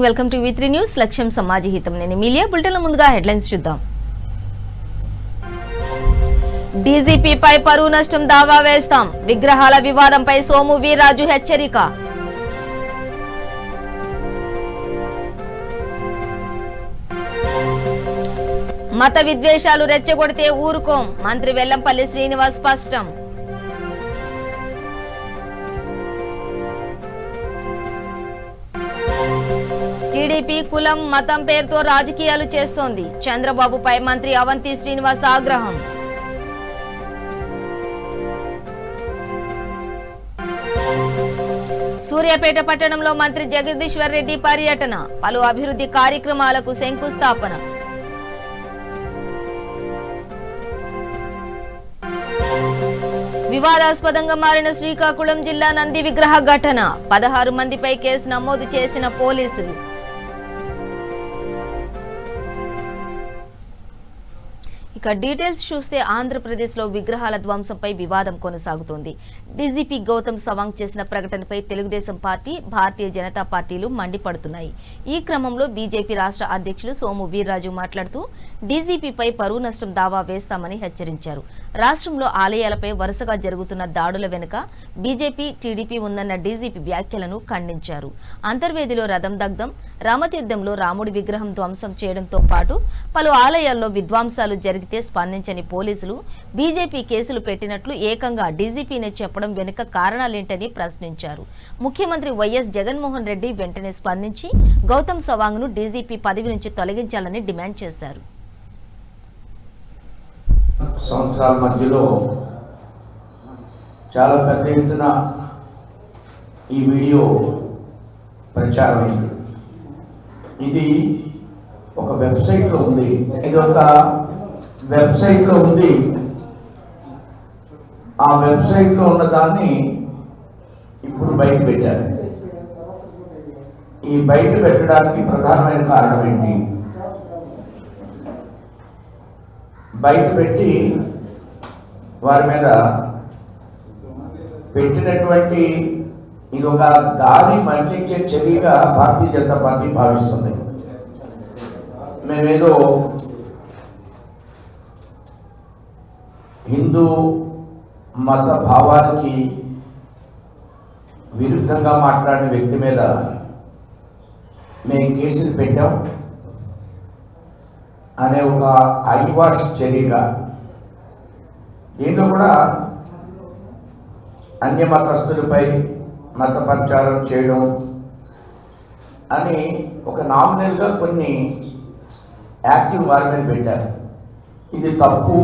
Welcome to V3 news. లక్ష్యం సమాజహితం. నేను మీలియా. బులెటిన్ల ముందుగా హెడ్లైన్స్ చూద్దాం. డీజీపీపై పరువు నష్టం దావా వేస్తాం. విగ్రహాల వివాదంపై సోము వీర్రాజు హెచ్చరిక. మత విద్వేషాలు రెచ్చగొడితే ఊరుకోం. మంత్రి వెల్లంపల్లి శ్రీనివాస్ స్పష్టం. టీడీపీ కులం మతం పేరుతో రాజకీయాలు చేస్తోంది. చంద్రబాబుపై మంత్రి అవంతి శ్రీనివాస్ ఆగ్రహం. సూర్యాపేట పట్టణంలో మంత్రి జగదీశ్వర్ రెడ్డి పర్యటన. పలు అభివృద్ధి కార్యక్రమాలకు శంకుస్థాపన. వివాదాస్పదంగా మారిన శ్రీకాకుళం జిల్లా నంది విగ్రహ ఘటన. 16 మందిపై కేసు నమోదు చేసిన పోలీసులు. ఇక డీటెయిల్స్ చూస్తే ఆంధ్రప్రదేశ్లో విగ్రహాల ధ్వంసంపై వివాదం కొనసాగుతోంది. డీజీపీ గౌతమ్ సవాంగ్ చేసిన ప్రకటనపై తెలుగుదేశం పార్టీ, భారతీయ జనతా పార్టీలు మండిపడుతున్నాయి. ఈ క్రమంలో బీజేపీ రాష్ట్ర అధ్యక్షులు సోము వీర్రాజు మాట్లాడుతూ డీజీపీపై పరువు నష్టం దావా వేస్తామని హెచ్చరించారు. రాష్ట్రంలో ఆలయాలపై వరుసగా జరుగుతున్న దాడుల వెనుక బీజేపీ, టీడీపీ ఉందన్న డీజీపీ వ్యాఖ్యలను ఖండించారు. అంతర్వేదిలో రథం దగ్ధం, రామతీర్థంలో రాముడి విగ్రహం ధ్వంసం చేయడంతో పాటు పలు ఆలయాల్లో విధ్వంసాలు జరిగితే స్పందించని పోలీసులు బీజేపీ కేసులు పెట్టినట్లు ఏకంగా డీజీపీనే చెప్పడం వెనుక కారణాలేంటని ప్రశ్నించారు. ముఖ్యమంత్రి వైఎస్ జగన్మోహన్ రెడ్డి వెంటనే స్పందించి గౌతమ్ సవాంగ్ ను డీజీపీ పదవి నుంచి తొలగించాలని డిమాండ్ చేశారు. సంవత్సరాల మధ్యలో చాలా పెద్ద ఎత్తున ఈ వీడియో ప్రచారమైంది. ఇది ఒక వెబ్సైట్లో ఉంది. ఆ వెబ్సైట్లో ఉన్న దాన్ని ఇప్పుడు బయట పెట్టారు. ఈ బయట పెట్టడానికి ప్రధానమైన కారణం ఏంటి? బయట పెట్టి వారి మీద పెట్టినటువంటి ఇది ఒక దారి మళ్లించే చర్యగా భారతీయ జనతా పార్టీ భావిస్తుంది. మేమేదో హిందూ మత భావానికి విరుద్ధంగా మాట్లాడిన వ్యక్తి మీద మేము కేసులు పెట్టాం అనే ఒక ఐవాష్ చర్యగా దీంట్లో కూడా అన్య మతస్థులపై మత ప్రచారం చేయడం అని ఒక నామినల్గా కొన్ని యాక్టివ్ వారి మీద పెట్టారు. ఇది తప్పు.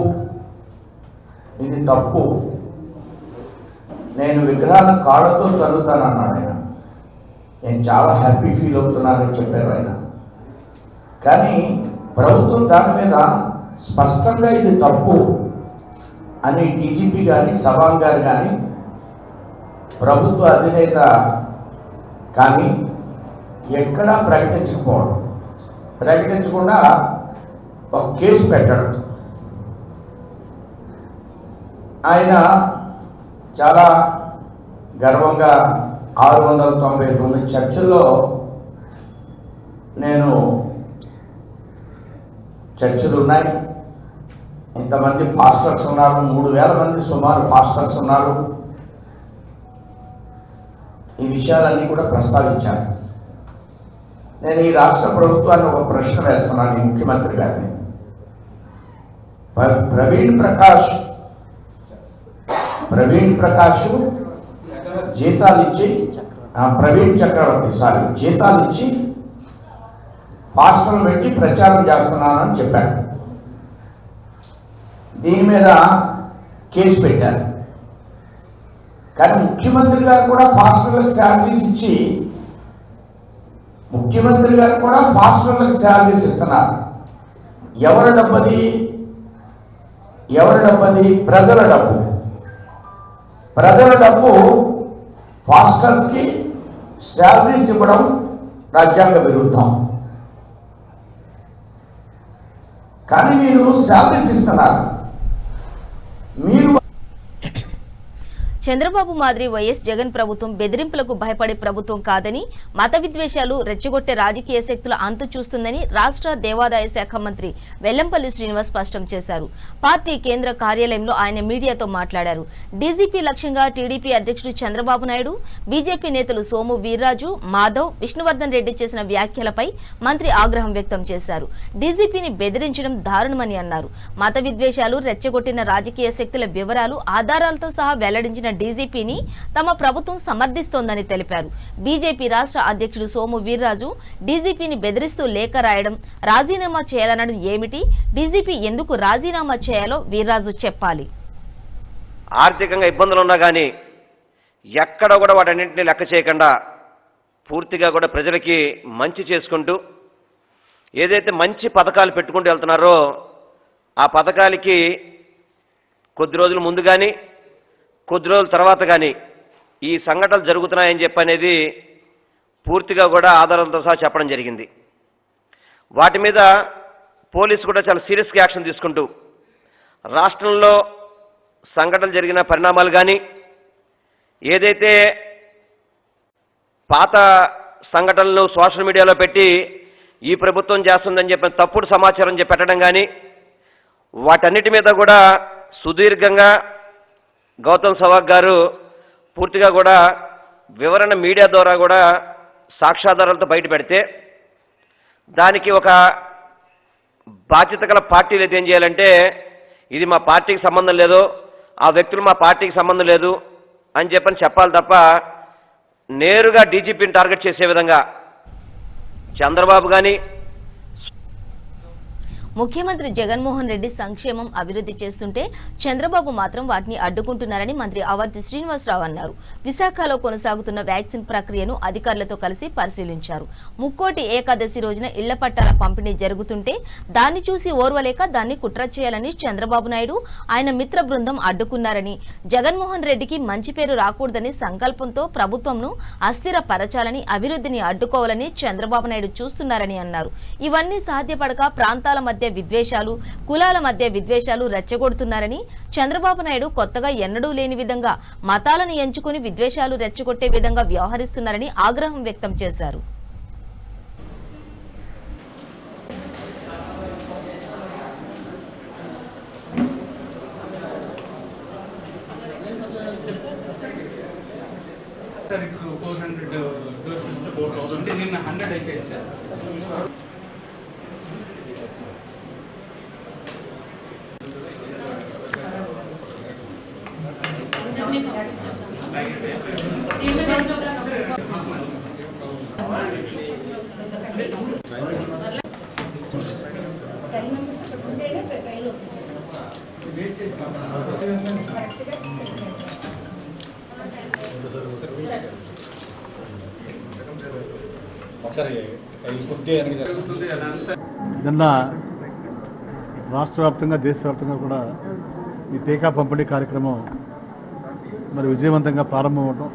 నేను విగ్రహాలను కాళ్ళతో చదువుతానన్నాడు ఆయన. నేను చాలా హ్యాపీ ఫీల్ అవుతున్నానని చెప్పారు ఆయన. కానీ ప్రభుత్వం దాని మీద స్పష్టంగా ఇది తప్పు అని డీజీపీ కానీ సవాంగ్ గారు కానీ ప్రభుత్వ అధినేత కానీ ఎక్కడా ప్రకటించకుండా ఒక కేసు పెట్టడం. ఆయన చాలా గర్వంగా 699 చర్చిల్లో చర్చిలు ఉన్నాయి, ఇంతమంది పాస్టర్స్ ఉన్నారు, 3000 మంది సుమారు పాస్టర్స్ ఉన్నారు. ఈ విషయాలన్నీ కూడా ప్రస్తావించాను. నేను ఈ రాష్ట్ర ప్రభుత్వాన్ని ఒక ప్రశ్న వేస్తున్నాను. ఈ ముఖ్యమంత్రి గారిని, ప్రవీణ్ ప్రకాష్ జీతాలు ఇచ్చి ప్రవీణ్ చక్రవర్తి జీతాలు ఇచ్చి పాస్టర్లు పెట్టి ప్రచారం చేస్తున్నానని చెప్పారు. దీని మీద కేసు పెట్టారు. కానీ ముఖ్యమంత్రి గారు కూడా పాస్టర్లకు శాలరీస్ ఇస్తున్నారు. ఎవరి డబ్బది? ప్రజల డబ్బు పాస్టర్స్కి శాలరీస్ ఇవ్వడం రాజ్యాంగ విరుద్ధం. కానీ మీరు శాలరీస్ ఇస్తున్నారు. మీరు చంద్రబాబు మాదిరి వైఎస్ జగన్ ప్రభుత్వం బెదిరింపులకు భయపడే ప్రభుత్వం కాదని, మత విద్వేషాలు రెచ్చగొట్టే రాజకీయ శక్తుల అంతు చూస్తుందని రాష్ట్ర దేవాదాయ శాఖ మంత్రి వెల్లంపల్లి శ్రీనివాస్ స్పష్టం చేశారు. పార్టీ కేంద్ర కార్యాలయంలో ఆయన మీడియాతో మాట్లాడారు. డీజీపీ లక్ష్యంగా టీడీపీ అధ్యక్షుడు చంద్రబాబు నాయుడు, బీజేపీ నేతలు సోము వీర్రాజు, మాధవ్, విష్ణువర్ధన్ రెడ్డి చేసిన వ్యాఖ్యలపై మంత్రి ఆగ్రహం వ్యక్తం చేశారు. డీజీపీని బెదిరించడం దారుణమని అన్నారు. మత విద్వేషాలు రెచ్చగొట్టిన రాజకీయ శక్తుల వివరాలు ఆధారాలతో సహా వెల్లడించిన డీజీపీని తమ ప్రభుత్వం సమర్థిస్తోందని తెలిపారు. బీజేపీ రాష్ట్ర అధ్యక్షుడు సోము వీర్రాజు డీజీపీని బెదిరిస్తూ లేఖ రాయడం, రాజీనామా చేయాలనడం ఏమిటి? డీజీపీ ఎందుకు రాజీనామా చేయాలో వీర్రాజు చెప్పాలి. ఆర్థికంగా ఇబ్బందులు ఉన్నా కానీ ఎక్కడ కూడా వాటన్నింటినీ లెక్క చేయకుండా పూర్తిగా కూడా ప్రజలకి మంచి చేసుకుంటూ ఏదైతే మంచి పథకాలు పెట్టుకుంటూ వెళ్తున్నారో ఆ పథకాలకి కొద్ది రోజుల ముందు కానీ కొద్ది రోజుల తర్వాత కానీ ఈ సంఘటనలు జరుగుతున్నాయని చెప్పనేది పూర్తిగా కూడా ఆధారాలతో సహా చెప్పడం జరిగింది. వాటి మీద పోలీసు కూడా చాలా సీరియస్గా యాక్షన్ తీసుకుంటూ రాష్ట్రంలో సంఘటనలు జరిగిన పరిణామాలు కానీ ఏదైతే పాత సంఘటనలు సోషల్ మీడియాలో పెట్టి ఈ ప్రభుత్వం చేస్తుందని చెప్పిన తప్పుడు సమాచారం పెట్టడం కానీ వాటన్నిటి మీద కూడా సుదీర్ఘంగా గౌతమ్ సవాగ్ గారు పూర్తిగా కూడా వివరణ మీడియా ద్వారా కూడా సాక్ష్యాధారాలతో బయట పెడితే దానికి ఒక బాధ్యత గల పార్టీలు అయితే ఏం చేయాలంటే ఇది మా పార్టీకి సంబంధం లేదు, ఆ వ్యక్తులు మా పార్టీకి సంబంధం లేదు అని చెప్పాలి తప్ప నేరుగా డీజీపీని టార్గెట్ చేసే విధంగా చంద్రబాబు కానీ ముఖ్యమంత్రి జగన్మోహన్ రెడ్డి సంక్షేమం అభివృద్ధి చేస్తుంటే చంద్రబాబు మాత్రం వాటిని అడ్డుకుంటున్నారని మంత్రి అవంతి శ్రీనివాసరావు అన్నారు. విశాఖలో కొనసాగుతున్న వ్యాక్సిన్ ప్రక్రియను అధికారులతో కలిసి పరిశీలించారు. ముక్కోటి ఏకాదశి రోజున ఇళ్ల పట్టాల పంపిణీ జరుగుతుంటే దాన్ని చూసి ఓర్వలేక దాన్ని కుట్ర చేయాలని చంద్రబాబు నాయుడు, ఆయన మిత్ర బృందం అడ్డుకున్నారని, జగన్మోహన్ రెడ్డికి మంచి పేరు రాకూడదని సంకల్పంతో ప్రభుత్వంను అస్థిరపరచాలని, అభివృద్ధిని అడ్డుకోవాలని చంద్రబాబు నాయుడు చూస్తున్నారని అన్నారు. ఇవన్నీ సాధ్యపడక ప్రాంతాల మధ్య విద్వేషాలు, కులాల మధ్య విద్వేషాలు రెచ్చగొడుతున్నారని, చంద్రబాబు నాయుడు కొత్తగా ఎన్నడూ లేని విధంగా మతాలను ఎంచుకుని విద్వేషాలు రెచ్చగొట్టే విధంగా వ్యవహరిస్తున్నారని ఆగ్రహం వ్యక్తం చేశారు. ఇప్పుడు 400 డోసెస్ 4000 నిన్న 100 అయిపోయింది సార్. నిన్న రాష్ట్ర వ్యాప్తంగా దేశవ్యాప్తంగా కూడా ఈ టీకా పంపిణీ కార్యక్రమం మరి విజయవంతంగా ప్రారంభం అవడం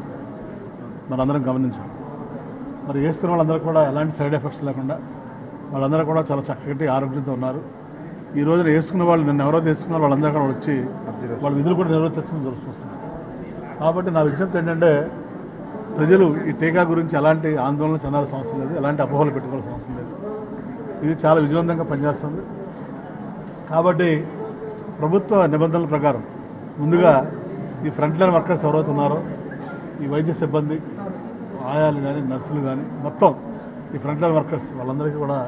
మనందరం గమనించాం. మరి వేసుకున్న వాళ్ళందరూ కూడా ఎలాంటి సైడ్ ఎఫెక్ట్స్ లేకుండా వాళ్ళందరూ కూడా చాలా చక్కటి ఆరోగ్యంతో ఉన్నారు. ఈ రోజున వేసుకున్న వాళ్ళు నిన్న ఎవరో తీసుకున్న వాళ్ళందరూ కూడా వచ్చి వాళ్ళ విధులు కూడా నిర్వర్తించడం జరుగుతుంది. కాబట్టి నా విజ్ఞప్తి ఏంటంటే ప్రజలు ఈ టీకా గురించి ఎలాంటి ఆందోళన చెందాల్సిన అవసరం లేదు, ఎలాంటి అపోహలు పెట్టుకోవాల్సిన అవసరం లేదు. ఇది చాలా విజయవంతంగా పనిచేస్తుంది. కాబట్టి ప్రభుత్వ నిబంధనల ప్రకారం ముందుగా ఈ ఫ్రంట్ లైన్ వర్కర్స్ ఎవరైతే ఉన్నారో ఈ వైద్య సిబ్బంది, ఆయాలు కానీ నర్సులు కానీ మొత్తం ఈ ఫ్రంట్ లైన్ వర్కర్స్ వాళ్ళందరికీ కూడా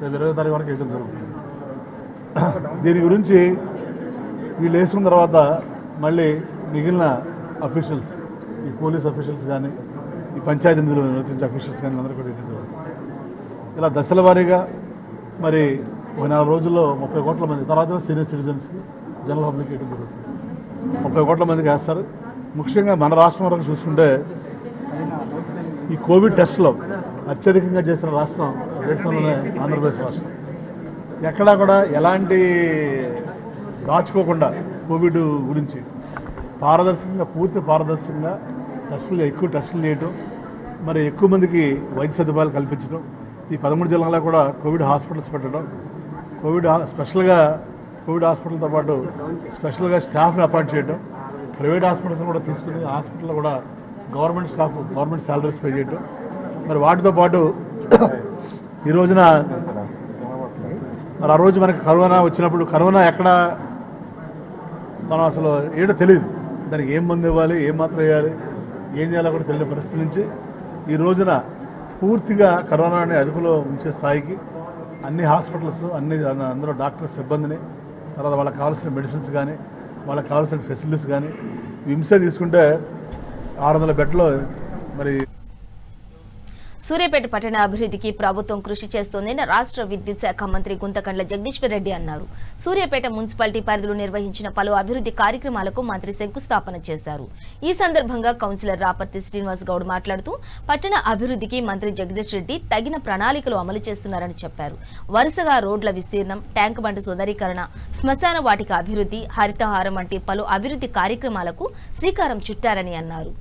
రేపు 20వ తారీఖు వరకు వేయడం జరుగుతుంది. దీని గురించి వీళ్ళు వేసుకున్న తర్వాత మళ్ళీ మిగిలిన అఫీషియల్స్, ఈ పోలీస్ అఫీషియల్స్ కానీ ఈ పంచాయతీ నిధులు నిర్వర్తించే అఫీషియల్స్ కానీ అందరూ కూడా వేయడం జరుగుతుంది. ఇలా దశల వారీగా మరి ఒక 4 రోజుల్లో 30 కోట్ల మంది, తర్వాత సీనియర్ సిటిజన్స్కి, జనరల్ పబ్లిక్ వేయడం జరుగుతుంది. 30 కోట్ల మందికి వేస్తారు. ముఖ్యంగా మన రాష్ట్రం వరకు చూసుకుంటే ఈ కోవిడ్ టెస్ట్లో అత్యధికంగా చేసిన రాష్ట్రం దేశంలోనే ఆంధ్రప్రదేశ్ రాష్ట్రం. ఎక్కడా కూడా ఎలాంటి దాచుకోకుండా కోవిడ్ గురించి పారదర్శకంగా, పూర్తి పారదర్శకంగా ఎక్కువ టెస్టులు చేయటం, మరి ఎక్కువ మందికి వైద్య సదుపాయాలు కల్పించడం, ఈ 13 జిల్లాల్లో కూడా కోవిడ్ హాస్పిటల్స్ పెట్టడం, స్పెషల్గా కోవిడ్ హాస్పిటల్తో పాటు స్పెషల్గా స్టాఫ్ని అపాయింట్ చేయడం, ప్రైవేట్ హాస్పిటల్స్ కూడా తీసుకుని హాస్పిటల్లో కూడా government staff government salaries pay చేయటం, మరి వాటితో పాటు ఈ రోజున మరి ఆ రోజు మనకి కరోనా వచ్చినప్పుడు కరోనా ఎక్కడ మనం అసలు ఏడో తెలియదు, దానికి ఏం మందు ఇవ్వాలి, ఏం మాత్రం వేయాలి, ఏం చేయాలో కూడా తెలియని పరిస్థితి నుంచి ఈ రోజున పూర్తిగా కరోనాని అదుపులో ఉంచే స్థాయికి అన్ని హాస్పిటల్స్ అందులో డాక్టర్ సిబ్బందిని, తర్వాత వాళ్ళకి కావాల్సిన మెడిసిన్స్ కానీ వాళ్ళకి కావాల్సిన ఫెసిలిటీస్ కానీ విమ్సే తీసుకుంటే 600 బెడ్లో మరి. సూర్యాపేట పట్టణ అభివృద్ధికి ప్రభుత్వం కృషి చేస్తోందని రాష్ట్ర విద్యుత్ శాఖ మంత్రి గుంతకండ్ల జగదీశ్వర్ రెడ్డి అన్నారు. సూర్యాపేట మున్సిపాలిటీ పరిధిలో నిర్వహించిన పలు అభివృద్ధి కార్యక్రమాలకు మంత్రి శంకుస్థాపన చేశారు. ఈ సందర్భంగా కౌన్సిలర్ రాపర్తి శ్రీనివాస్ గౌడ్ మాట్లాడుతూ పట్టణ అభివృద్ధికి మంత్రి జగదీష్ రెడ్డి తగిన ప్రణాళికలు అమలు చేస్తున్నారని చెప్పారు. వరుసగా రోడ్ల విస్తీర్ణం, ట్యాంక్ బండ్ సుందరీకరణ, శ్మశాన వాటిక అభివృద్ధి, హరితహారం వంటి పలు అభివృద్ధి కార్యక్రమాలకు శ్రీకారం చుట్టారని అన్నారు.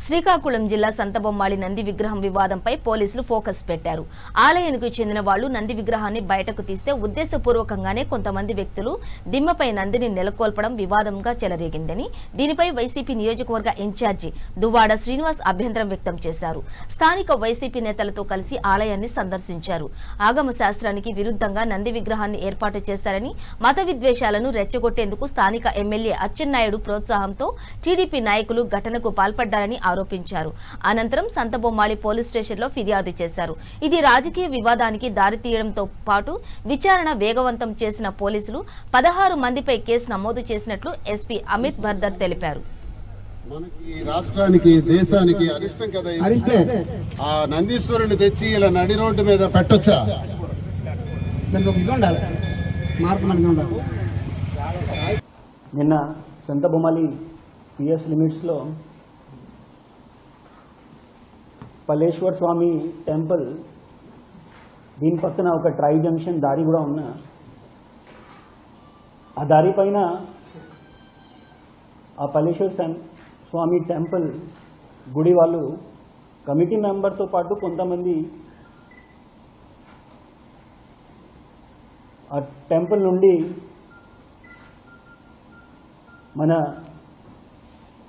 శ్రీకాకుళం జిల్లా సంతబొమ్మాళి నంది విగ్రహం వివాదంపై పోలీసులు ఫోకస్ పెట్టారు. ఆలయానికి చెందిన వాళ్లు నంది విగ్రహాన్ని బయటకు తీస్తే ఉద్దేశపూర్వకంగానే కొంతమంది వ్యక్తులు దిమ్మపై నందిని నెలకొల్పడం వివాదంగా చెలరేగిందని, దీనిపై వైసీపీ నియోజకవర్గ ఇన్ఛార్జి దువ్వాడ శ్రీనివాస్ అభ్యంతరం వ్యక్తం చేశారు. స్థానిక వైసీపీ నేతలతో కలిసి ఆలయాన్ని సందర్శించారు. ఆగమ శాస్త్రానికి విరుద్ధంగా నంది విగ్రహాన్ని ఏర్పాటు చేశారని, మత విద్వేషాలను రెచ్చగొట్టేందుకు స్థానిక ఎమ్మెల్యే అచ్చెన్నాయుడు ప్రోత్సాహంతో టీడీపీ నాయకులు ఘటనకు పాల్పడ్డారని ఆరోపించారు. అనంతరం సంతబొమ్మాళి పోలీస్ స్టేషన్లో ఫిర్యాదు చేశారు. ఇది రాజకీయ వివాదానికి దారితీయడంతో పాటు విచారణ వేగవంతం చేసిన పోలీసులు 16 మందిపై కేసు నమోదు చేసినట్లు ఎస్పీ అమిత్ బర్దర్ తెలిపారు. మనకి రాష్ట్రానికి దేశానికి అరిష్టం కదా, ఆ నందీశ్వరుని తెచ్చి ఇలా నడి రోడ్డు మీద పెట్టొచ్చా? నిన్న సంతబొమ్మాళి పిఎస్ లిమిట్స్లో పల్లేశ్వర స్వామి టెంపుల్, దీని పక్కన ఒక ట్రై జంక్షన్ దారి కూడా ఉన్న, ఆ దారి పైన ఆ పల్లేశ్వర స్వామి టెంపుల్ గుడి వాళ్ళు కమిటీ మెంబర్తో పాటు కొంతమంది ఆ టెంపుల్ నుండి మన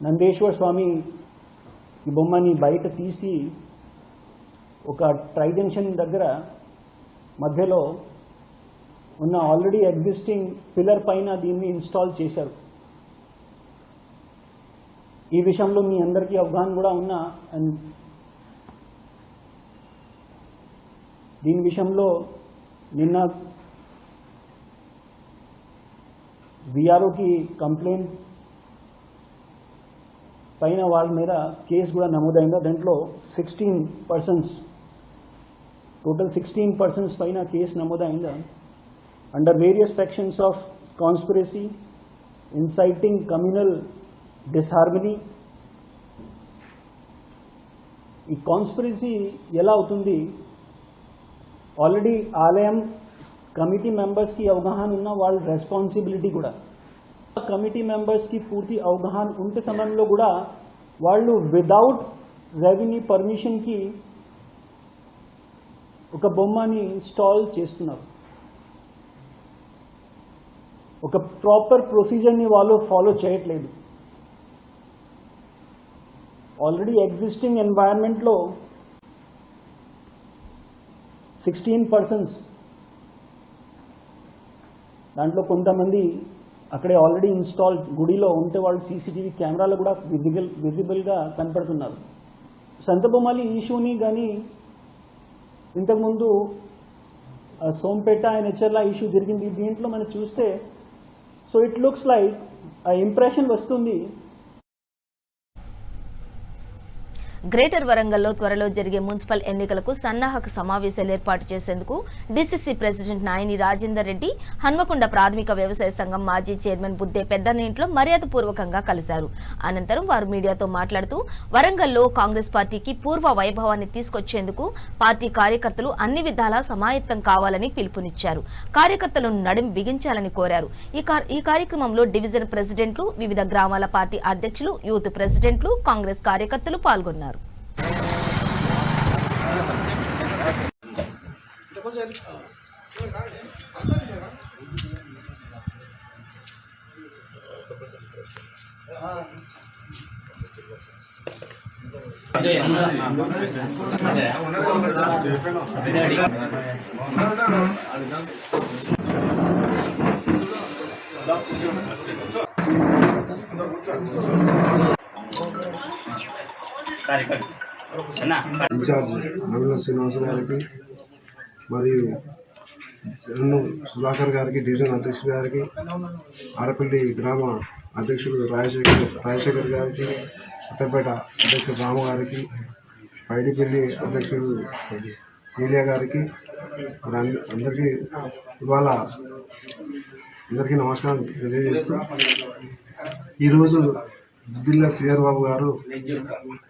నందేశ్వర స్వామి ఈ బొమ్మని బయట తీసి ఒక ట్రై జంక్షన్ దగ్గర మధ్యలో ఉన్న ఆల్రెడీ ఎగ్జిస్టింగ్ పిల్లర్ పైన దీన్ని ఇన్స్టాల్ చేశారు. ఈ విషయంలో మీ అందరికీ అవగాహన కూడా ఉన్నా, అండ్ దీని విషయంలో నిన్న విఆర్ఓకి కంప్లైంట్ పైన వాళ్ళ మీద కేసు కూడా నమోదైందా. దాంట్లో 16 పర్సన్స్, టోటల్ 16 పర్సన్స్ పైన కేసు నమోదైందా under various sections of conspiracy, inciting communal disharmony. ఈ కాన్స్పిరసీ ఎలా అవుతుంది? ఆల్రెడీ ఆలయం కమిటీ మెంబర్స్కి అవగాహన ఉన్న వాళ్ళ రెస్పాన్సిబిలిటీ కూడా, కమిటీ మెంబర్స్కి పూర్తి అవగాహన ఉంటే సమయంలో కూడా వాళ్ళు విదౌట్ రెవెన్యూ పర్మిషన్కి ఒక బొమ్మని ఇన్స్టాల్ చేస్తున్నారు. ఒక ప్రాపర్ ప్రొసీజర్ని వాళ్ళు ఫాలో చేయట్లేదు. ఆల్రెడీ ఎగ్జిస్టింగ్ ఎన్వైరన్మెంట్లో 16 పర్సన్స్, దాంట్లో కొంతమంది అక్కడే ఆల్రెడీ ఇన్స్టాల్ గుడిలో ఉంటే వాళ్ళు సీసీటీవీ కెమెరాలో కూడా విజిబుల్గా కనపడుతున్నారు. సంతబొమ్మాళి ఇష్యూని కానీ ఇంతకుముందు సోంపేట అండ్ హెచ్ఎర్ల ఇష్యూ జరిగింది, దీంట్లో మనం చూస్తే సో ఇట్ లుక్స్ లైక్ ఆ ఇంప్రెషన్ వస్తుంది. గ్రేటర్ వరంగల్లో త్వరలో జరిగే మున్సిపల్ ఎన్నికలకు సన్నాహక సమావేశాలు ఏర్పాటు చేసేందుకు డీసీసీ ప్రెసిడెంట్ నాయని రాజేందర్ రెడ్డి హన్మకొండ ప్రాథమిక వ్యవసాయ సంఘం మాజీ చైర్మన్ బుద్దే పెద్దన్న ఇంట్లో మర్యాదపూర్వకంగా కలిశారు. అనంతరం వారు మీడియాతో మాట్లాడుతూ వరంగల్లో కాంగ్రెస్ పార్టీకి పూర్వ వైభవాన్ని తీసుకొచ్చేందుకు పార్టీ కార్యకర్తలు అన్ని విధాలా సమాయత్తం కావాలని పిలుపునిచ్చారు. కార్యకర్తలను నడుం బిగించాలని కోరారు. ఈ కార్యక్రమంలో డివిజన్ ప్రెసిడెంట్లు, వివిధ గ్రామాల పార్టీ అధ్యక్షులు, యూత్ ప్రెసిడెంట్లు, కాంగ్రెస్ కార్యకర్తలు పాల్గొన్నారు. ఇన్ఛార్జ్ నల్ల శ్రీనివాస గారికి మరియు నన్ను సుధాకర్ గారికి, డివిజన్ అధ్యక్షుడు గారికి, ఆరపల్లి గ్రామ అధ్యక్షుడు రాజశేఖర్ గారికి, కొత్తపేట అధ్యక్షుడు రాము గారికి, పైడిపల్లి అధ్యక్షుడు నీలియా గారికి, అందరికీ ఇవాళ అందరికీ నమస్కారం తెలియజేస్తూ, ఈరోజు దుద్దిల్ల శ్రీధర్ బాబు గారు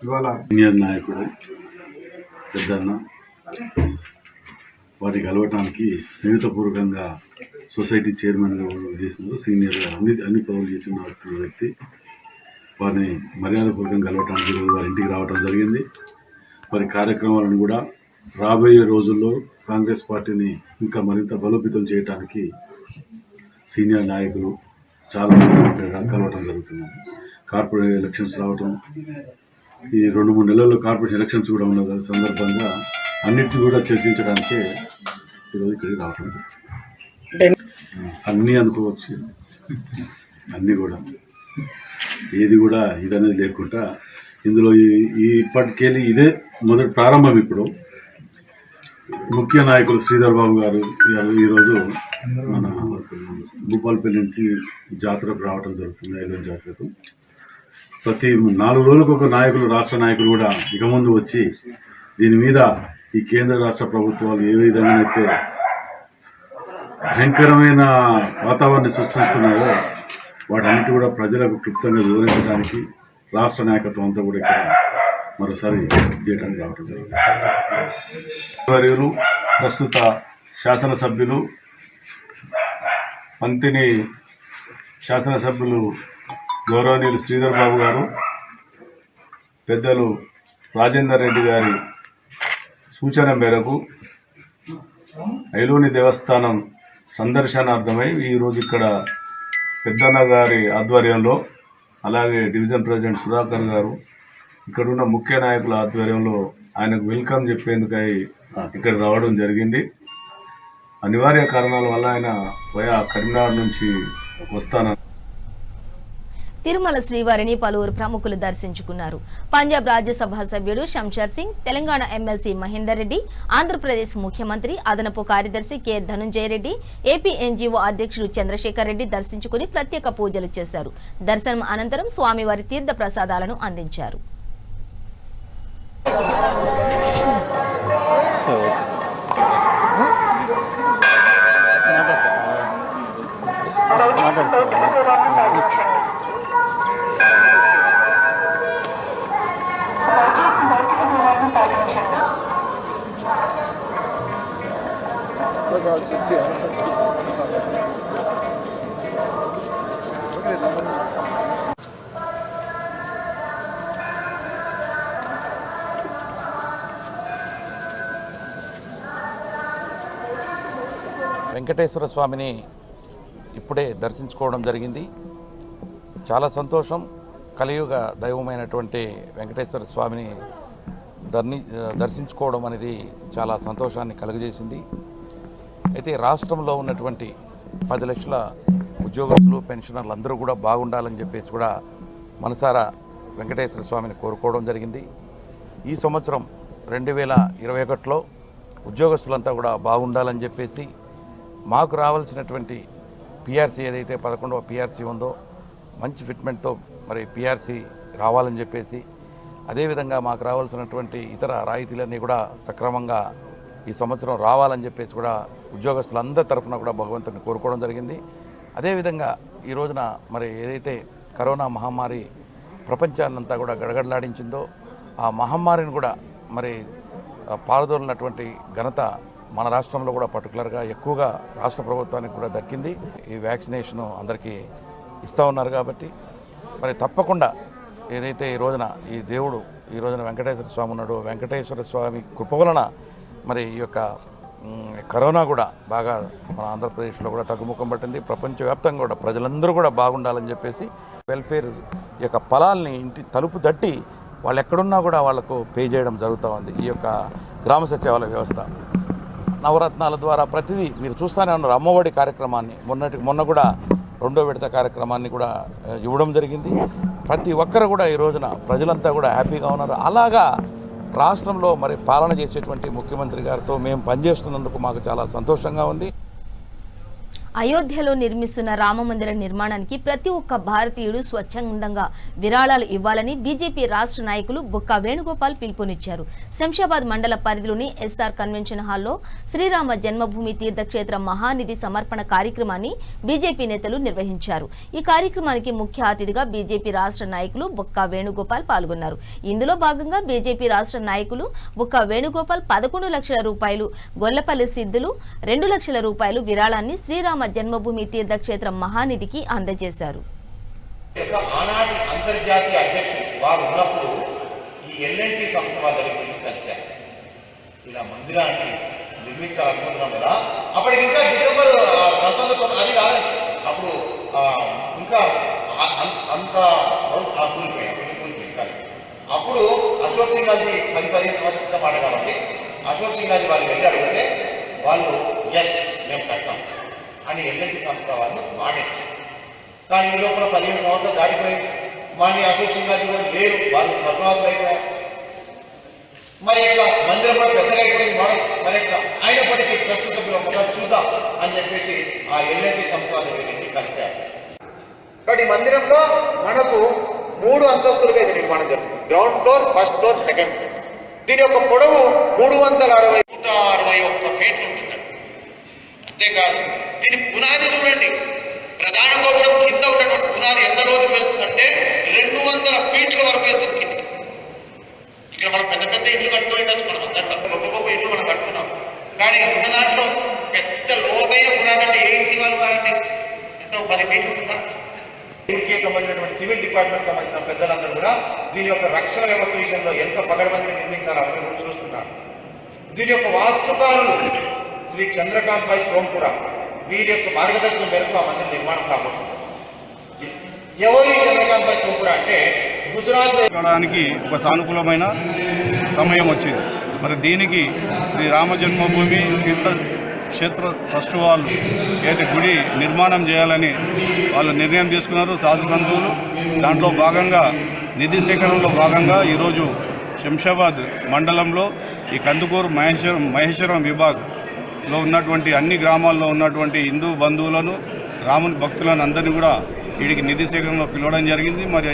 ఇవాళ సీనియర్ నాయకుడు పెద్దన్న వారికి కలవటానికి స్నేహితపూర్వకంగా సొసైటీ చైర్మన్గా చేసినారు. సీనియర్గా అన్ని పనులు చేసిన వ్యక్తి వారిని మర్యాదపూర్వకంగా కలవటానికి ఈరోజు వారి ఇంటికి రావడం జరిగింది. వారి కార్యక్రమాలను కూడా రాబోయే రోజుల్లో కాంగ్రెస్ పార్టీని ఇంకా మరింత బలోపేతం చేయడానికి సీనియర్ నాయకులు చాలా మంది ఇక్కడ కలవటం జరుగుతుంది. కార్పొరేట్ ఎలక్షన్స్ రావటం, ఈ 2-3 నెలల్లో కార్పొరేషన్ ఎలక్షన్స్ కూడా ఉన్న సందర్భంగా అన్నిటిని కూడా చర్చించడానికే ఈరోజు ఇక్కడికి రావటం. అన్నీ అనుకోవచ్చు, అన్నీ కూడా ఏది కూడా ఇదనేది లేకుండా ఇందులో ఇప్పటికెళ్ళి ఇదే మొదటి ప్రారంభం. ఇప్పుడు ముఖ్య నాయకులు శ్రీధర్ బాబు గారు ఈరోజు మన భూపాలపల్లి నుంచి జాతరకు రావడం జరుగుతుంది. 5 జాతరకు ప్రతి 4 రోజులకు ఒక నాయకులు, రాష్ట్ర నాయకులు కూడా ఇక ముందు వచ్చి దీని మీద ఈ కేంద్ర రాష్ట్ర ప్రభుత్వాలు ఏ విధంగానైతే భయంకరమైన వాతావరణాన్ని సృష్టిస్తున్నాయో వాటన్నిటి కూడా ప్రజలకు క్లుప్తంగా వివరించడానికి రాష్ట్ర నాయకత్వం అంతా కూడా ఇక్కడ మరోసారి చేయడానికి రావడం జరుగుతుంది. ప్రస్తుత శాసనసభ్యులు మంత్రిని శాసనసభ్యులు గౌరవనీయులు శ్రీధర్ బాబు గారు, పెద్దలు రాజేందర్ రెడ్డి గారి సూచన మేరకు ఐలోని దేవస్థానం సందర్శనార్థమై ఈరోజు ఇక్కడ పెద్దన్న గారి ఆధ్వర్యంలో, అలాగే డివిజన్ ప్రెసిడెంట్ సుధాకర్ గారు, ఇక్కడున్న ముఖ్య నాయకుల ఆధ్వర్యంలో ఆయనకు వెల్కమ్ చెప్పేందుకై ఇక్కడ రావడం జరిగింది. అనివార్య కారణాల వల్ల ఆయన వయా కరీంనగర్ నుంచి వస్తానని తిరుమల శ్రీవారిని పలువురు ప్రముఖులు దర్శించుకున్నారు. పంజాబ్ రాజ్యసభ సభ్యుడు శంషర్ సింగ్, తెలంగాణ ఎమ్మెల్సీ మహేందర్ రెడ్డి, ఆంధ్రప్రదేశ్ ముఖ్యమంత్రి అదనపు కార్యదర్శి K Dhanunjaya Reddy, AP NGO అధ్యక్షుడు చంద్రశేఖర్ రెడ్డి దర్శించుకుని ప్రత్యేక పూజలు చేశారు. దర్శనం అనంతరం స్వామివారి తీర్థ ప్రసాదాలను అందించారు. వెంకటేశ్వర స్వామిని ఇప్పుడే దర్శించుకోవడం జరిగింది. చాలా సంతోషం. కలియుగ దైవమైనటువంటి వెంకటేశ్వర స్వామిని దర్శించుకోవడం అనేది చాలా సంతోషాన్ని కలుగజేసింది. అయితే రాష్ట్రంలో ఉన్నటువంటి 10 లక్షల ఉద్యోగస్తులు, పెన్షనర్లు అందరూ కూడా బాగుండాలని చెప్పేసి కూడా మనసారా వెంకటేశ్వర స్వామిని కోరుకోవడం జరిగింది. ఈ సంవత్సరం 2021లో ఉద్యోగస్తులంతా కూడా బాగుండాలని చెప్పేసి మాకు రావాల్సినటువంటి పిఆర్సీ ఏదైతే 11వ పిఆర్సీ ఉందో మంచి ఫిట్మెంట్తో మరి పిఆర్సీ రావాలని చెప్పేసి, అదేవిధంగా మాకు రావాల్సినటువంటి ఇతర రాయితీలన్నీ కూడా సక్రమంగా ఈ సంవత్సరం రావాలని చెప్పేసి కూడా ఉద్యోగస్తులందరి తరఫున కూడా భగవంతుని కోరుకోవడం జరిగింది. అదేవిధంగా ఈ రోజున మరి ఏదైతే కరోనా మహమ్మారి ప్రపంచాన్నంతా కూడా గడగడలాడించిందో ఆ మహమ్మారిని కూడా మరి పారదోలినటువంటి ఘనత మన రాష్ట్రంలో కూడా పర్టికులర్గా ఎక్కువగా రాష్ట్ర ప్రభుత్వానికి కూడా దక్కింది. ఈ వ్యాక్సినేషను అందరికీ ఇస్తూ ఉన్నారు కాబట్టి మరి తప్పకుండా ఏదైతే ఈ రోజున ఈ దేవుడు ఈ రోజున వెంకటేశ్వర స్వామి ఉన్నాడు, వెంకటేశ్వర స్వామి కృప వలన మరి ఈ యొక్క కరోనా కూడా బాగా మన ఆంధ్రప్రదేశ్లో కూడా తగ్గుముఖం పట్టింది. ప్రపంచవ్యాప్తంగా కూడా ప్రజలందరూ కూడా బాగుండాలని చెప్పేసి వెల్ఫేర్ యొక్క ఫలాల్ని ఇంటి తలుపు తట్టి వాళ్ళు ఎక్కడున్నా కూడా వాళ్ళకు పే చేయడం జరుగుతూ ఉంది. ఈ యొక్క గ్రామ సచివాలయ వ్యవస్థ నవరత్నాల ద్వారా ప్రతిదీ మీరు చూస్తూనే ఉన్నారు. అమ్మఒడి కార్యక్రమాన్ని మొన్న కూడా 2వ విడత కార్యక్రమాన్ని కూడా ఇవ్వడం జరిగింది. ప్రతి ఒక్కరు కూడా ఈ రోజున ప్రజలంతా కూడా హ్యాపీగా ఉన్నారు. అలాగా రాష్ట్రంలో మరి పాలన చేసేటువంటి ముఖ్యమంత్రి గారితో మేము పనిచేస్తున్నందుకు మాకు చాలా సంతోషంగా ఉంది. అయోధ్యలో నిర్మిస్తున్న రామమందిర నిర్మాణానికి ప్రతి ఒక్క భారతీయుడు స్వచ్ఛందంగా విరాళాలు ఇవ్వాలని బీజేపీ రాష్ట్ర నాయకులు బుక్కా వేణుగోపాల్ పిలుపునిచ్చారు. శంషాబాద్ మండల పరిధిలోని ఎస్ఆర్ కన్వెన్షన్ హాల్లో శ్రీరామ జన్మభూమి తీర్థక్షేత్ర మహానిధి సమర్పణ కార్యక్రమాన్ని బీజేపీ నేతలు నిర్వహించారు. ఈ కార్యక్రమానికి ముఖ్య అతిథిగా బీజేపీ రాష్ట్ర నాయకులు బుక్కా వేణుగోపాల్ పాల్గొన్నారు. ఇందులో భాగంగా బీజేపీ రాష్ట్ర నాయకులు బుక్కా వేణుగోపాల్ 11 లక్షల రూపాయలు, గొల్లపల్లి సిద్ధులు 2 లక్షల రూపాయలు విరాళాన్ని శ్రీరామ జన్మభూమి తీర్థక్షేత్ర మహానిధికి అందజేశారు. ఆనాటి అంతర్జాతీయ అధ్యక్షుడు వారు ఉన్నప్పుడు ఈ ఎల్ఎన్టీ సంస్థ వాళ్ళని కలిశారు. ఇలా మందిరాన్ని నిర్మించాలనుకుంటున్నాం కదా, అప్పటికి ఇంకా డిసెంబర్ 19 అది కాదండి, అప్పుడు ఇంకా అంత కూలిపోయింది. అప్పుడు అశోక్ సింఘాల్జీ 10-15 సంవత్సరాల క్రితం మాట కాబట్టి అశోక్ సింఘాల్జీ వాళ్ళు వెళ్ళి అడిగితే వాళ్ళు ఎస్ మేము కడతాం అని ఎల్ఎన్టీ సంస్థ వాళ్ళు మాట ఇచ్చారు. కానీ ఈ లోపల 15 సంవత్సరాలు దాటిపోయింది. మాని అశోక్ సింఘాల్జీ కూడా లేరు, వాళ్ళు స్వర్గవాసులు అయిపోయారు. మరి ఇట్లా మందిరం కూడా పెద్దగా అయిపోయింది మరి ఇట్లా అయినప్పటికీ ట్రస్ట్ సభ్యులు ఒకసారి చూద్దాం అని చెప్పేసి ఆ ఎల్ఎన్టీ సంస్థ దగ్గరికి కలిశారు. కాబట్టి ఈ మందిరంలో మనకు 3 అంతస్తులుగా ఇది నిర్మాణం జరుగుతుంది. Ground floor, first floor, second floor. దీని యొక్క పొడవు 361 ఫీట్లు ఉంటుందండి. అంతేకాదు దీని పునాది చూడండి, ప్రధాన గోపురం కింద ఉన్నటువంటి పునాది ఎంత లోతుకు వెళ్తుందంటే 200 ఫీట్ల వరకు వెళ్తుంది కిందకి. ఇక్కడ మనం పెద్ద పెద్ద ఇల్లు కట్టుకుని మనం అందరిలో గొప్ప గొప్ప ఇల్లు మనం కట్టుకున్నాం, కానీ ఉన్న దాంట్లో పెద్ద లోతైన పునాది అంటే ఏ ఇంటి వాళ్ళు కాదండి, ఎంతో 10 ఫీట్లు ఉంటుందా. దీనికి సంబంధించినటువంటి సివిల్ డిపార్ట్మెంట్ సంబంధించిన పెద్దలందరూ కూడా దీని యొక్క రక్షణ వ్యవస్థ విషయంలో ఎంత పగడబందిగా నిర్మించాలని కూడా చూస్తున్నారు. దీని యొక్క వాస్తుకారులు శ్రీ చంద్రకాంత్ భాయ్ సోంపుర, వీరి యొక్క మార్గదర్శనం మేరకు ఆ మందిరం నిర్మాణం కాబోతుంది. ఎవరు ఈ చంద్రకాంత్ భాయ్ సోంపుర అంటే గుజరాత్ ఒక సానుకూలమైన సమయం వచ్చింది. మరి దీనికి శ్రీ రామ జన్మభూమి తీర్థ క్షేత్ర ట్రస్ట్ వాళ్ళు ఏదైతే గుడి నిర్మాణం చేయాలని వాళ్ళు నిర్ణయం తీసుకున్నారు సాధు సంతులు. దాంట్లో భాగంగా నిధి సేకరణలో భాగంగా ఈరోజు శంషాబాద్ మండలంలో ఈ కందుకూరు మహేశ్వరం విభాగ్లో ఉన్నటువంటి అన్ని గ్రామాల్లో ఉన్నటువంటి హిందూ బంధువులను, రాముని భక్తులను అందరినీ కూడా వీడికి నిధి సేకరణలో పిలవడం జరిగింది. మరి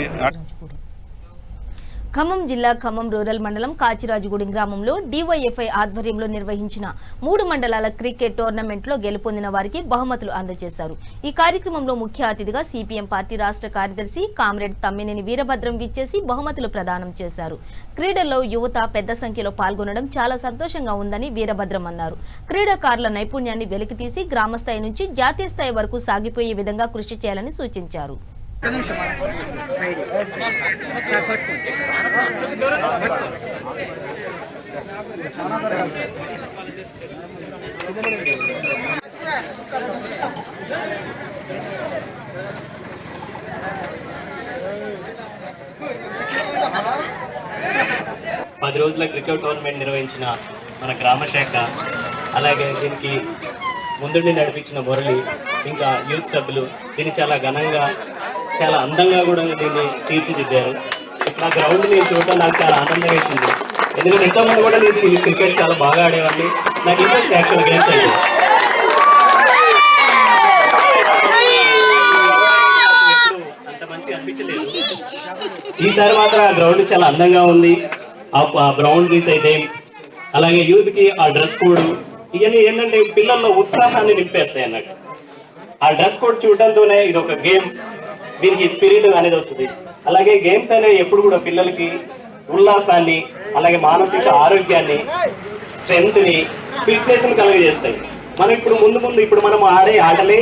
ఖమ్మం జిల్లా ఖమ్మం రూరల్ మండలం కాచిరాజుగూడెం గ్రామంలో డివైఎఫ్ఐ ఆధ్వర్యంలో నిర్వహించిన 3 మండలాల క్రికెట్ టోర్నమెంట్లో గెలుపొందిన వారికి బహుమతులు అందజేశారు. ఈ కార్యక్రమంలో ముఖ్య అతిథిగా సిపిఎం పార్టీ రాష్ట్ర కార్యదర్శి కామ్రేడ్ తమ్మినేని వీరభద్రం విచ్చేసి బహుమతులు ప్రదానం చేశారు. క్రీడల్లో యువత పెద్ద సంఖ్యలో పాల్గొనడం చాలా సంతోషంగా ఉందని వీరభద్రం అన్నారు. క్రీడాకారుల నైపుణ్యాన్ని వెలికితీసి గ్రామస్థాయి నుంచి జాతీయ స్థాయి వరకు సాగిపోయే విధంగా కృషి చేయాలని సూచించారు. పది రోజుల క్రికెట్ టోర్నమెంట్ నిర్వహించిన మన గ్రామ శాఖ, అలాగే దీనికి ముందుండి నడిపించిన మురళి, ఇంకా యూత్ సభ్యులు దీన్ని చాలా ఘనంగా చాలా అందంగా కూడా దీన్ని తీర్చిదిద్దారు. ఇట్లా గ్రౌండ్ నేను చూడటం నాకు చాలా ఆనందం వేసింది. ఎందుకంటే ఇంతకుముందు కూడా నేను క్రికెట్ చాలా బాగా ఆడేవాడిని. నాకు ఇంట్రెస్ట్ యాక్చువల్ గేమ్స్ అయితే అంత మంచిగా అనిపించలేదు. ఈసారి మాత్రం ఆ గ్రౌండ్ చాలా అందంగా ఉంది. ఆ బౌండరీస్ అయితే, అలాగే యూత్ కి ఆ డ్రెస్ కోడ్, ఇవన్నీ ఏంటంటే పిల్లల్లో ఉత్సాహాన్ని నింపేస్తాయి అన్నట్టు. ఆ డ్రెస్ కోడ్ చూడడంతోనే ఇది ఒక గేమ్, దీనికి స్పిరిట్ అనేది వస్తుంది. అలాగే గేమ్స్ అనేవి ఎప్పుడు కూడా పిల్లలకి ఉల్లాసాన్ని, అలాగే మానసిక ఆరోగ్యాన్ని, స్ట్రెంగ్త్ ని, ఫిట్నెస్ ని కలుగజేస్తాయి. మనం ఇప్పుడు మనం ఆడే ఆటలే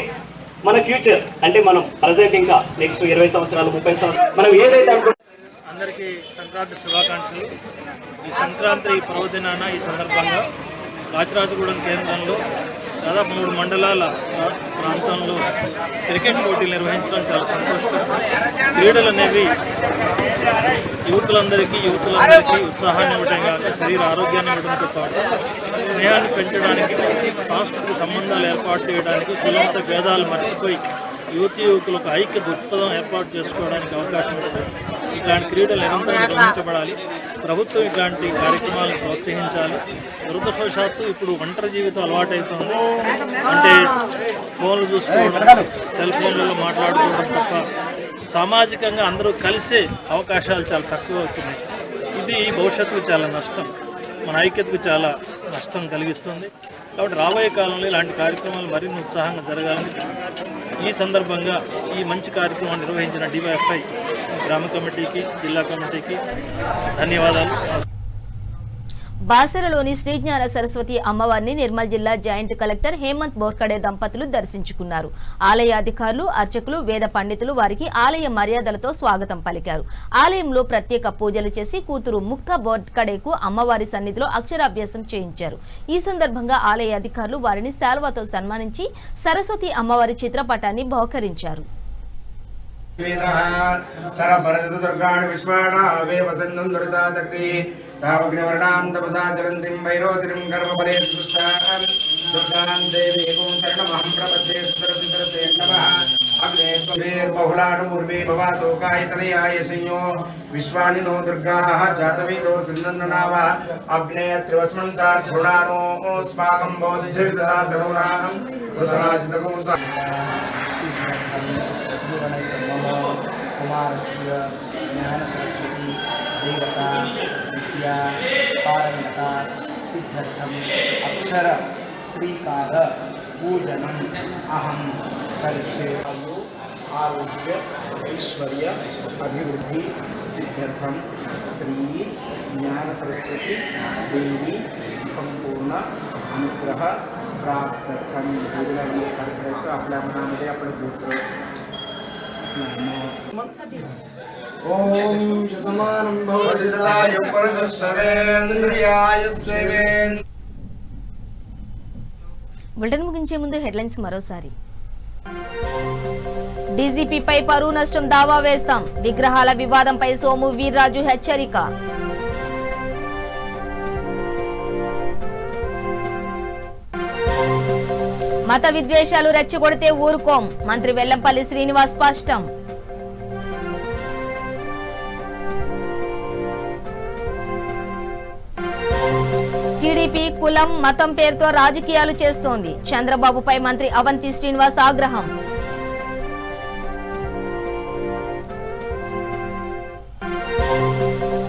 మన ఫ్యూచర్. అంటే మనం ప్రజెంట్ ఇంకా నెక్స్ట్ 20 సంవత్సరాలు 30 సంవత్సరాలు మనం ఏదైతే అందరికీ సంక్రాంతి శుభాకాంక్షలు. ఈ సంక్రాంతి పర్వదినాన ఈ సందర్భంగా కాచిరాజగూడెం కేంద్రంలో దాదాపు 3 మండలాల ప్రాంతంలో క్రికెట్ పోటీలు నిర్వహించడం చాలా సంతోషకరం. క్రీడలు అనేవి యువతులందరికీ ఉత్సాహాన్ని ఇవ్వడం కాక శరీర ఆరోగ్యాన్ని ఇవ్వడంతో పాటు స్నేహాన్ని పెంచడానికి, సాంస్కృతిక సంబంధాలు ఏర్పాటు చేయడానికి, కులమత భేదాలు మర్చిపోయి యువకులకు ఐక్య దృక్పథం ఏర్పాటు చేసుకోవడానికి అవకాశం ఇస్తారు. ఇట్లాంటి క్రీడలు నిరంతరం నిర్వహించబడాలి. ప్రభుత్వం ఇట్లాంటి కార్యక్రమాలను ప్రోత్సహించాలి. దురదృష్టవశాత్తు ఇప్పుడు ఒంటరి జీవితం అలవాటవుతుంది. అంటే ఫోన్లు చూసుకోవడం, సెల్ ఫోన్లలో మాట్లాడుకోవడం తప్ప సామాజికంగా అందరూ కలిసే అవకాశాలు చాలా తక్కువ అవుతున్నాయి. ఇది భవిష్యత్తుకు చాలా నష్టం, మన ఐక్యతకు చాలా నష్టం కలిగిస్తుంది. కాబట్టి రాబోయే కాలంలో ఇలాంటి కార్యక్రమాలు మరిన్ని ఉత్సాహంగా జరగాలని ఈ సందర్భంగా ఈ మంచి కార్యక్రమాన్ని నిర్వహించిన డివైఎఫ్ఐ గ్రామ కమిటీకి, జిల్లా కమిటీకి ధన్యవాదాలు. బాసరలోని శ్రీజ్ఞాన సరస్వతి అమ్మవారిని నిర్మల్ జిల్లా జాయింట్ కలెక్టర్ హేమంత్ బోర్కడే దంపతులు దర్శించుకున్నారు. ఆలయ అధికారులు, అర్చకులు, వేద పండితులు వారికి ఆలయ మర్యాదలతో స్వాగతం పలికారు. ఆలయంలో ప్రత్యేక పూజలు చేసి కూతురు ముక్తా బోర్కడేకు అమ్మవారి సన్నిధిలో అక్షరాభ్యాసం చేయించారు. ఈ సందర్భంగా ఆలయ అధికారులు వారిని శాల్వాతో సన్మానించి సరస్వతి అమ్మవారి చిత్రపటాన్ని బహుకరించారు. तावग्निवर्णां तपसा जलन्तीं वैरोचिनीं कर्मफले सुष्टां दुर्गां देवीं शरणमहं प्रपद्ये सुदर्शनसे नमः। अग्ने त्वमेर्बहुलानुपूर्वे भवातो कायतनयाय संयो विश्वानि नो दुर्गाः जातवेदो सिन्नन्नाव अग्ने त्रिवस्मन्तात् गुणानो स्माकं बोधिर्दधा तरुणां कृतराजितकोसा कुमारस्य ज्ञानसरस्वती देवता विद्या पारंगता सिद्धर्थम अक्षर श्रीकार पूजनम अहम करिष्ये। आरोग्य ऐश्वर्य अभिवृद्धि सिद्धर्थम श्री ज्ञान सरस्वती देवी संपूर्ण अनुग्रह प्राप्त आपल्या मनामध्ये आपलं गोत्र ओम शतमानं भवति सदाय परदस्सवेन्द्रियाय सेवेन्। బులెటిన్ ముగించే ముందు హెడ్లైన్స్ మరోసారి. డీజీపీపై పరువు నష్టం దావా వేస్తాం, విగ్రహాల వివాదంపై సోము వీర్రాజు హెచ్చరిక. మత విద్వేషాలు రెచ్చగొడితే ఊరుకోం, మంత్రి వెల్లంపల్లి శ్రీనివాస్ స్పష్టం. టీడీపీ కులం, మతం పేరుతో రాజకీయాలు చేస్తోంది, చంద్రబాబుపై మంత్రి అవంతి శ్రీనివాస్ ఆగ్రహం.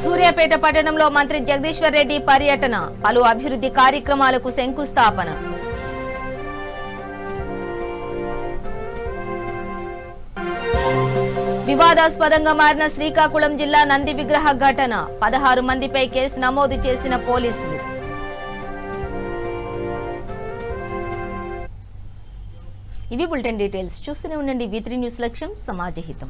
సూర్యాపేట పట్టణంలో మంత్రి జగదీశ్వర్ రెడ్డి పర్యటన, పలు అభివృద్ధి కార్యక్రమాలకు శంకుస్థాపన. వివాదాస్పదంగా మారిన శ్రీకాకుళం జిల్లా నంది విగ్రహ ఘటన, 16 మందిపై కేసు నమోదు చేసిన పోలీసులు. ఇవి బులెటిన్ డీటెయిల్స్. చూస్తూనే ఉండండి V3 న్యూస్, లక్ష్యం సమాజహితం.